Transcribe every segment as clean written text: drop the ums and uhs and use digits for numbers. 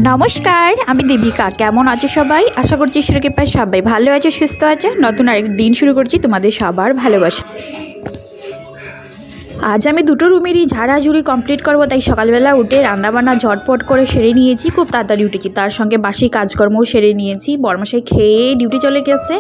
নমস্কার, আমি দীপিকা। কেমন আছো সবাই? আশা করছি ঈশ্বরের কৃপায় সবাই ভালো আছে, সুস্থ আছে। নতুন আরেক দিন শুরু করছি তোমাদের সবার ভালোবাসা। আজ আমি দুটো রুমেরই ঝাড়াঝুড়ি কমপ্লিট করবো, তাই সকালবেলা উঠে রান্নাবান্না ঝটপট করে সেরে নিয়েছি। খুব তাড়াতাড়ি উঠেছি, তার সঙ্গে বাসি কাজকর্মও সেরে নিয়েছি। বরমশাই খেয়ে ডিউটি চলে গেছে।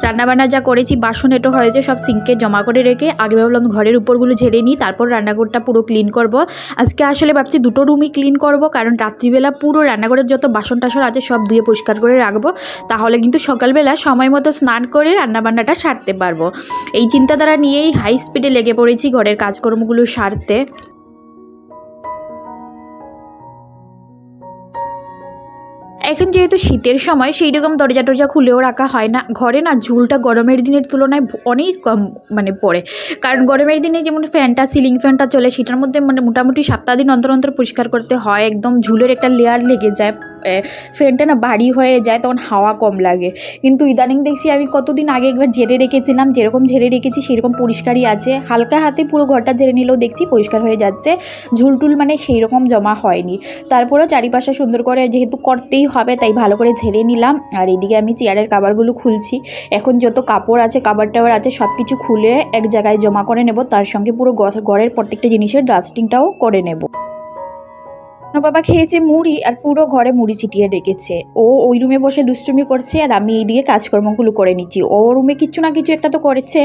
রান্নাবান্না যা করেছি, বাসন এটো হয়েছে, সব সিঙ্কে জমা করে রেখে আগে ভাবলাম ঘরের উপরগুলো ঝেড়ে নিই, তারপর রান্নাঘরটা পুরো ক্লিন করব। আজকে আসলে ভাবছি দুটো রুমই ক্লিন করব, কারণ রাত্রিবেলা পুরো রান্নাঘরের যত বাসন টাসন আছে সব ধুয়ে পরিষ্কার করে রাখবো। তাহলে কিন্তু সকালবেলা সময় মতো স্নান করে রান্নাবান্নাটা সারতে পারবো। এই চিন্তাধারা নিয়েই হাই স্পিডে লেগে পড়েছি ঘরের কাজকর্মগুলো সারতে। এখন যেহেতু শীতের সময়, সেই রকম দরজা টরজা খুলেও রাখা হয় না। ঘরে না ঝুলটা গরমের দিনের তুলনায় অনেক কম পড়ে, কারণ গরমের দিনে যেমন ফ্যানটা, সিলিং ফ্যানটা চলে, সেটার মধ্যে মোটামুটি সপ্তাহ দিন অন্তর অন্তর পরিষ্কার করতে হয়। একদম ঝুলের একটা লেয়ার লেগে যায়, ফ্যানটা না ভারী হয়ে যায়, তখন হাওয়া কম লাগে। কিন্তু ইদানিং দেখছি, আমি কতদিন আগে একবার ঝেড়ে রেখেছিলাম, যেরকম ঝেড়ে রেখেছি সেরকম পরিষ্কারই আছে। হালকা হাতে পুরো ঘরটা ঝেড়ে নিলেও দেখছি পরিষ্কার হয়ে যাচ্ছে, ঝুলটুল সেই রকম জমা হয়নি। তারপরেও চারিপাশে সুন্দর করে যেহেতু করতেই হবে, তাই ভালো করে ঝেড়ে নিলাম। আর এদিকে আমি চেয়ারের কাভারগুলো খুলছি। এখন যত কাপড় আছে, কাভার টাভার আছে, সব কিছু খুলে এক জায়গায় জমা করে নেব। তার সঙ্গে পুরো ঘরের প্রত্যেকটা জিনিসের ডাস্টিংটাও করে নেব। বাবা খেয়েছে মুড়ি, আর পুরো ঘরে মুড়ি ছিটিয়ে রেখেছে। ও ওই রুমে বসে দুষ্টুমি করছে, আর আমি এইদিকে কাজকর্মগুলো করে নিচ্ছি। ও রুমে কিছু না কিছু একটা তো করেছে,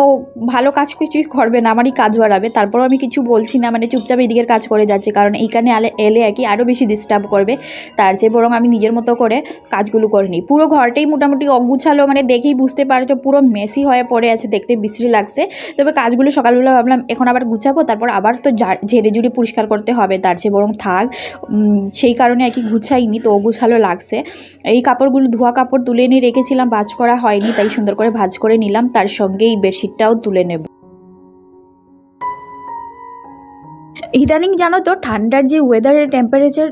ও ভালো কাজ কিছুই করবে না, আমারই কাজ বাড়াবে। তারপরও আমি কিছু বলছি না, চুপচাপ এইদিকের কাজ করে যাচ্ছে, কারণ এইখানে এলে আরও বেশি ডিস্টার্ব করবে। তার চেয়ে বরং আমি নিজের মতো করে কাজগুলো করে নিই। পুরো ঘরটাই মোটামুটি অগুছালো, দেখেই বুঝতে পারছো পুরো মেসি হয়ে পড়ে আছে, দেখতে বিশ্রী লাগছে। তবে কাজগুলো সকালবেলা ভাবলাম এখন আবার গুছাবো, তারপর আবার তো ঝেড়ে ঝুড়ে পরিষ্কার করতে হবে। তার চেয়ে বরং সেই কারণে আর কি গুছাইনি, তো অগুছালো লাগছে। এই কাপড়গুলো ধোয়া কাপড় তুলে এনে রেখেছিলাম, ভাঁজ করা হয়নি, তাই সুন্দর করে ভাঁজ করে নিলাম। তার সঙ্গে এই বেডশিটটাও তুলে নেব। ইদানিং জানো তো, ঠান্ডার যে ওয়েদারের টেম্পারেচার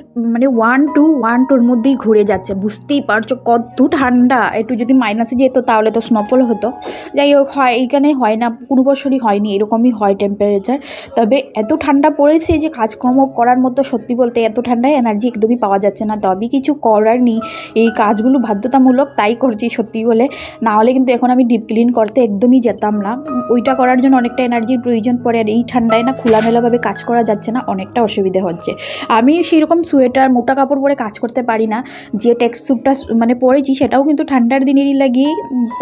1-2 মধ্যেই ঘুরে যাচ্ছে। বুঝতেই পারছো কত ঠান্ডা। একটু যদি মাইনাসে যেত তাহলে তো স্নোফল হতো। যাই হোক, হয় এইখানে হয় না, কোনো বছরই হয়নি, এরকমই হয় টেম্পারেচার। তবে এত ঠান্ডা পড়েছে যে কাজকর্ম করার মতো, সত্যি বলতে এত ঠান্ডায় এনার্জি একদমই পাওয়া যাচ্ছে না। তবে কিছু করার নেই, এই কাজগুলো বাধ্যতামূলক, তাই করছি সত্যি বলে। না হলে কিন্তু এখন আমি ডিপ ক্লিন করতে একদমই যেতাম না। ওইটা করার জন্য অনেকটা এনার্জির প্রয়োজন পড়ে, আর এই ঠান্ডায় না খোলামেলাভাবে কাজ করা যাচ্ছে না, অনেকটা অসুবিধে হচ্ছে। আমি সেরকম সোয়েটার, মোটা কাপড় পরে কাজ করতে পারি না। যে ট্যাক্সস্যুটটা পরেছি সেটাও কিন্তু ঠান্ডার দিনেরই লাগিয়ে।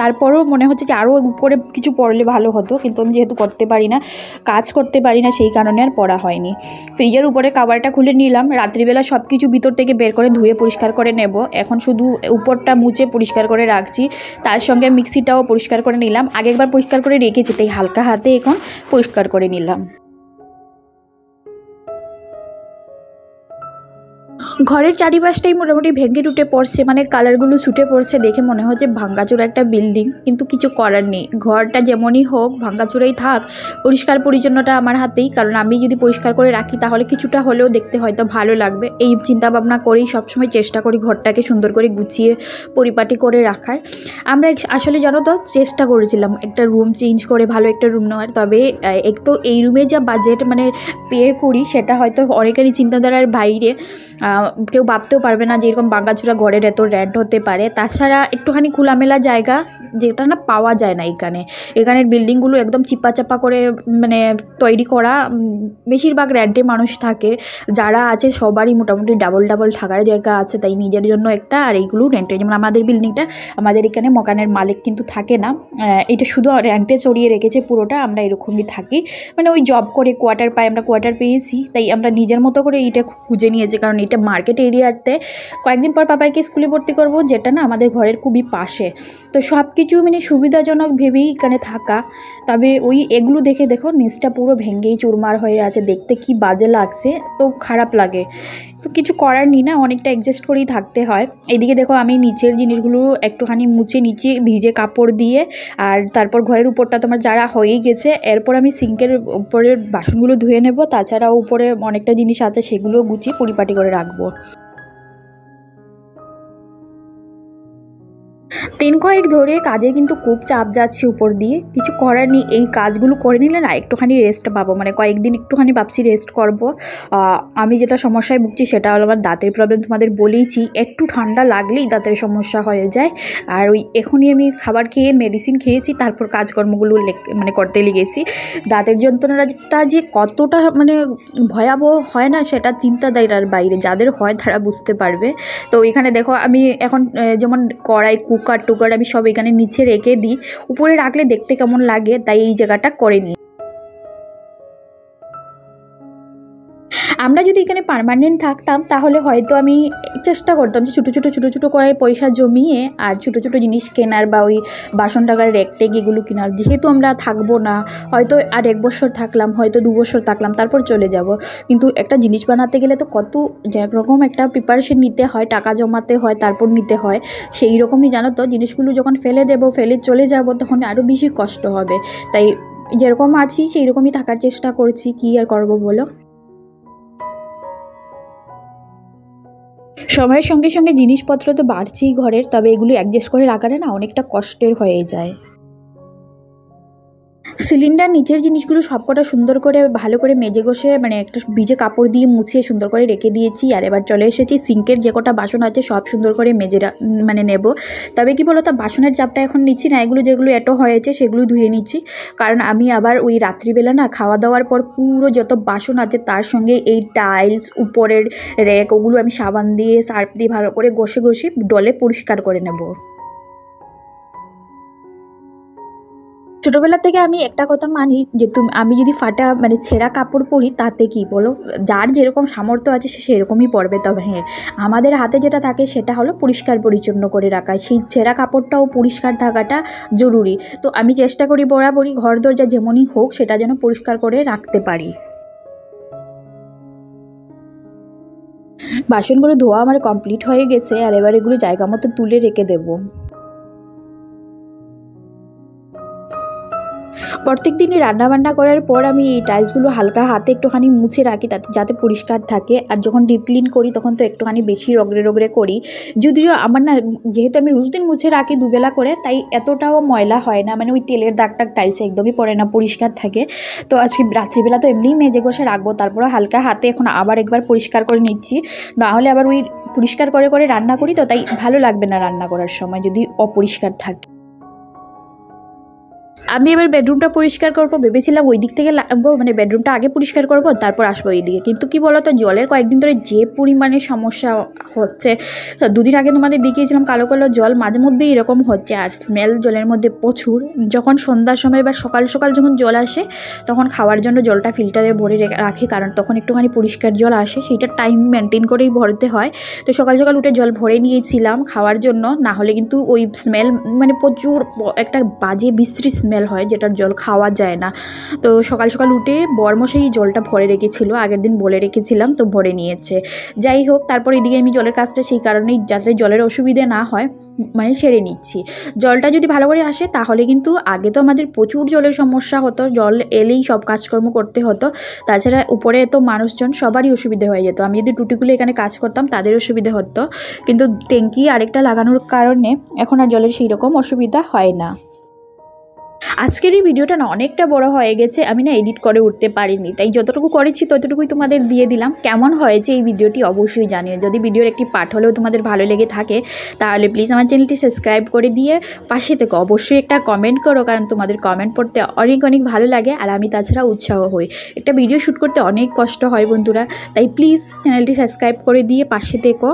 তারপরও মনে হচ্ছে যে আরও উপরে কিছু পরলে ভালো হতো, কিন্তু আমি যেহেতু করতে পারি না, কাজ করতে পারি না, সেই কারণে আর পরা হয়নি। ফ্রিজের উপরে কাভারটা খুলে নিলাম। রাত্রিবেলা সব কিছু ভিতর থেকে বের করে ধুয়ে পরিষ্কার করে নেব। এখন শুধু উপরটা মুছে পরিষ্কার করে রাখছি। তার সঙ্গে মিক্সিটাও পরিষ্কার করে নিলাম। আগে একবার পরিষ্কার করে রেখেছি, তাই হালকা হাতে এখন পরিষ্কার করে নিলাম। ঘরের চারিপাশটাই মোটামুটি ভেঙে টুটে পড়ছে, কালারগুলো ছুটে পড়ছে, দেখে মনে হচ্ছে ভাঙ্গাচোরা একটা বিল্ডিং, কিন্তু কিছু করার নেই। ঘরটা যেমনই হোক, ভাঙ্গাচোরাই থাক, পরিষ্কার পরিচ্ছন্নতা আমার হাতেই। কারণ আমি যদি পরিষ্কার করে রাখি তাহলে কিছুটা হলেও দেখতে হয়তো ভালো লাগবে। এই চিন্তা ভাবনা করেই সবসময় চেষ্টা করি ঘরটাকে সুন্দর করে গুছিয়ে পরিপাটি করে রাখার। আমরা আসলে জানো তো, চেষ্টা করেছিলাম একটা রুম চেঞ্জ করে ভালো একটা রুম নেওয়ার। তবে এক তো এই রুমে যা বাজেট পে করি, সেটা হয়তো অনেকেরই চিন্তাধারার বাইরে। কেউ ভাবতেও পারবে না যে এরকম ভাঙাচোরা ঘরের এত রেন্ট হতে পারে। তাছাড়া একটুখানি খোলামেলা জায়গা, যেটা না পাওয়া যায় না এখানের বিল্ডিংগুলো একদম চিপা চাপা করে তৈরি করা। বেশিরভাগ রেন্টে মানুষ থাকে, যারা আছে সবারই মোটামুটি ডাবল থাকার জায়গা আছে, তাই নিজের জন্য একটা, আর এইগুলো রেন্টে। যেমন আমাদের বিল্ডিংটা, আমাদের এখানে মকানের মালিক কিন্তু থাকে না, এটা শুধু রেন্টে চড়িয়ে রেখেছে পুরোটা। আমরা এরকমই থাকি, ওই জব করে কোয়ার্টার পাই, আমরা কোয়ার্টার পেয়েছি, তাই আমরা নিজের মতো করে এইটা খুঁজে নিয়েছি। কারণ এটা মার্কেট এরিয়াতে, কয়েকদিন পর পাপাইকে স্কুলে ভর্তি করব, যেটা না আমাদের ঘরের খুবই পাশে। তো সব কিছু সুবিধাজনক ভেবেই এখানে থাকা। তবে এগুলো দেখো নিচটা পুরো ভেঙেই চুরমার হয়ে আছে, দেখতে কি বাজে লাগছে, তো খারাপ লাগে। তো কিছু করার নেই না, অনেকটা অ্যাডজাস্ট করেই থাকতে হয়। এদিকে দেখো আমি নিচের জিনিসগুলো একটুখানি মুছে নিচে ভিজে কাপড় দিয়ে, আর তারপর ঘরের উপরটা তোমার যারা হয়েই গেছে। এরপর আমি সিঙ্কের উপরের বাসনগুলো ধুয়ে নেব। তাছাড়াও উপরে অনেকটা জিনিস আছে, সেগুলো গুছিয়ে পরিপাটি করে রাখবো। দিন কয়েক ধরে কাজে কিন্তু খুব চাপ যাচ্ছে উপর দিয়ে, কিছু করার নেই। এই কাজগুলো করে নিলে না একটুখানি রেস্ট পাবো, মানে কয়েকদিন একটুখানি ভাবছি রেস্ট করব। আমি যেটা সমস্যায় ভুগছি সেটা হলো আমার দাঁতের প্রবলেম। তোমাদের বলেইছি একটু ঠান্ডা লাগলেই দাঁতের সমস্যা হয়ে যায়। আর ওই এখনই আমি খাবার খেয়ে মেডিসিন খেয়েছি, তারপর কাজকর্মগুলো মানে করতে লেগেছি। দাঁতের যন্ত্রণাটা যে কতটা মানে ভয়াবহ হয় না সেটা চিন্তাধারার বাইরে, যাদের হয় তারা বুঝতে পারবে। তো এখানে দেখো আমি এখন যেমন কড়াই, কুকার টুকার আমি সব এখানে নিচে রেখে দিই, উপরে রাখলে দেখতে কেমন লাগে, তাই এই জায়গাটা করে নিই। আমরা যদি এখানে পার্মানেন্ট থাকতাম তাহলে হয়তো আমি চেষ্টা করতাম যে ছোটো ছোটো করে পয়সা জমিয়ে আর ছোটো ছোটো জিনিস কেনার বা ওই বাসন টাকার রেকটেক এগুলো কেনার। যেহেতু আমরা থাকবো না, হয়তো আর 1 বছর থাকলাম, হয়তো 2 বছর থাকলাম, তারপর চলে যাব। কিন্তু একটা জিনিস বানাতে গেলে তো কত রকম একটা প্রিপারেশন নিতে হয়, টাকা জমাতে হয়, তারপর নিতে হয়। সেই রকমই জানো তো, জিনিসগুলো যখন ফেলে চলে যাব তখন আরও বেশি কষ্ট হবে। তাই যেরকম আছি সেই রকমই থাকার চেষ্টা করছি, কী আর করবো বলো। সময়ের সঙ্গে সঙ্গে জিনিসপত্র তো বাড়ছেই ঘরের, তবে এগুলো অ্যাডজাস্ট করে রাখাটা না অনেকটা কষ্টের হয়ে যায়। সিলিন্ডার নিচের জিনিসগুলো সবকটা সুন্দর করে ভালো করে মেজে ঘষে মানে একটা ভিজে কাপড় দিয়ে মুছিয়ে সুন্দর করে রেখে দিয়েছি। আর এবার চলে এসেছি সিঙ্কের যে কটা বাসন আছে সব সুন্দর করে মেজে মানে নেব। তবে কি বলো তো, বাসনের চাপটা এখন নিচ্ছি না, এগুলো যেগুলো এঁটো হয়েছে সেগুলো ধুয়ে নিচ্ছি। কারণ আমি আবার ওই রাত্রিবেলা না খাওয়া দাওয়ার পর পুরো যত বাসন আছে তার সঙ্গে এই টাইলস, উপরের র্যাক, ওগুলো আমি সাবান দিয়ে সার্ফ দিয়ে ভালো করে ঘষে ডলে পরিষ্কার করে নেব। ছোটোবেলা থেকে আমি একটা কথা মানি যে আমি যদি ফাটা মানে ছেঁড়া কাপড় পরি তাতে কি বলো, যার যেরকম সামর্থ্য আছে সে সেরকমই পরবে। তবে হ্যাঁ, আমাদের হাতে যেটা থাকে সেটা হলো পরিষ্কার পরিচ্ছন্ন করে রাখা। সেই ছেঁড়া কাপড়টাও পরিষ্কার থাকাটা জরুরি। তো আমি চেষ্টা করি বরাবরই ঘর দরজা যেমনই হোক সেটা যেন পরিষ্কার করে রাখতে পারি। বাসনগুলো ধোয়া আমার কমপ্লিট হয়ে গেছে, আর এবার এগুলো জায়গা মতো তুলে রেখে দেবো। প্রত্যেক দিনই রান্নাবান্না করার পর আমি এই টাইলসগুলো হালকা হাতে একটুখানি মুছে রাখি, যাতে পরিষ্কার থাকে। আর যখন ডিপ ক্লিন করি তখন তো একটুখানি বেশি রগড়ে করি। যদিও আমার না, যেহেতু আমি রোজ দিন মুছে রাখি দুবেলা করে, তাই এতটাও ময়লা হয় না, মানে ওই তেলের দাগ টাইলসে একদমই পড়ে না, পরিষ্কার থাকে। তো আজকে রাত্রিবেলা তো এমনিই মেজে ঘষে রাখবো, তারপরে হালকা হাতে এখন আবার একবার পরিষ্কার করে নিচ্ছি। নাহলে আবার ওই পরিষ্কার করে রান্না করি, তো তাই ভালো লাগবে না রান্না করার সময় যদি অপরিষ্কার থাকে। আমি এবার বেডরুমটা পরিষ্কার করবো ভেবেছিলাম, ওই দিক থেকে মানে বেডরুমটা আগে পরিষ্কার করবো তারপর আসবো এইদিকে। কিন্তু কি বলতো, জলের কয়েকদিন ধরে যে পরিমাণে সমস্যা হচ্ছে, 2 দিন আগে তোমাদের দেখিয়েছিলাম কালো কালো জল, মাঝে মধ্যে এরকম হচ্ছে। আর স্মেল জলের মধ্যে প্রচুর। যখন সন্ধ্যার সময় বা সকাল সকাল যখন জল আসে তখন খাওয়ার জন্য জলটা ফিল্টারে ভরে রাখি, কারণ তখন একটুখানি পরিষ্কার জল আসে, সেইটা টাইম মেনটেন করেই ভরতে হয়। তো সকাল সকাল উঠে জল ভরে নিয়েছিলাম খাওয়ার জন্য, না হলে কিন্তু ওই স্মেল মানে প্রচুর একটা বাজে বিশ্রী স্মেল হয়, যেটার জল খাওয়া যায় না। তো সকাল সকাল উঠে বরমশাই জলটা ভরে রেখেছিল, আগের দিন বলে রেখেছিলাম, তো ভরে নিয়েছে। যাই হোক, তারপর এদিকে আমি জলের কাজটা সেই কারণেই, যাতে জলের অসুবিধে না হয়, মানে সেরে নিচ্ছি। জলটা যদি ভালো করে আসে তাহলে কিন্তু, আগে তো আমাদের প্রচুর জলের সমস্যা হতো, জল এলেই সব কাজকর্ম করতে হতো। তাছাড়া উপরে তো মানুষজন সবারই অসুবিধে হয়ে যেত। আমি যদি টুটিগুলো এখানে কাজ করতাম তাদের অসুবিধে হতো, কিন্তু ট্যাঙ্কি আরেকটা লাগানোর কারণে এখন আর জলের সেই রকম অসুবিধা হয় না। আজকের এই ভিডিওটা না অনেকটা বড় হয়ে গেছে, আমি না এডিট করে উঠতে পারিনি, তাই যতটুকু করেছি ততটুকুই তোমাদের দিয়ে দিলাম। কেমন হয়েছে এই ভিডিওটি অবশ্যই জানিও। যদি ভিডিওর একটি পার্ট হলেও তোমাদের ভালো লেগে থাকে তাহলে প্লিজ আমার চ্যানেলটি সাবস্ক্রাইব করে দিয়ে পাশে থেকে অবশ্যই একটা কমেন্ট করো, কারণ তোমাদের কমেন্ট পড়তে অনেক ভালো লাগে, আর আমি তাছাড়া উৎসাহ হই। একটা ভিডিও শ্যুট করতে অনেক কষ্ট হয় বন্ধুরা, তাই প্লিজ চ্যানেলটি সাবস্ক্রাইব করে দিয়ে পাশে থেকো।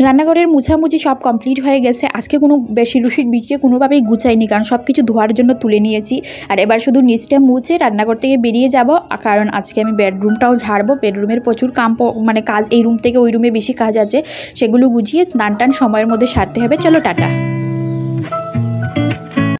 রান্নাঘরের মুছামুছি সব কমপ্লিট হয়ে গেছে। আজকে কোনো বেশি রুশির বিছিয়ে কোনোভাবেই গুছাইনি, কারণ সব কিছু ধোয়ার জন্য তুলে নিয়েছি। আর এবার শুধু নিচটা মুছে রান্নাঘর থেকে বেরিয়ে যাব, কারণ আজকে আমি বেডরুমটাও ঝাড়বো। বেডরুমের প্রচুর মানে কাজ, এই রুম থেকে ওই রুমে বেশি কাজ আছে, সেগুলো গুছিয়ে স্নান টান সময়ের মধ্যে সারতে হবে। চলো টাটা।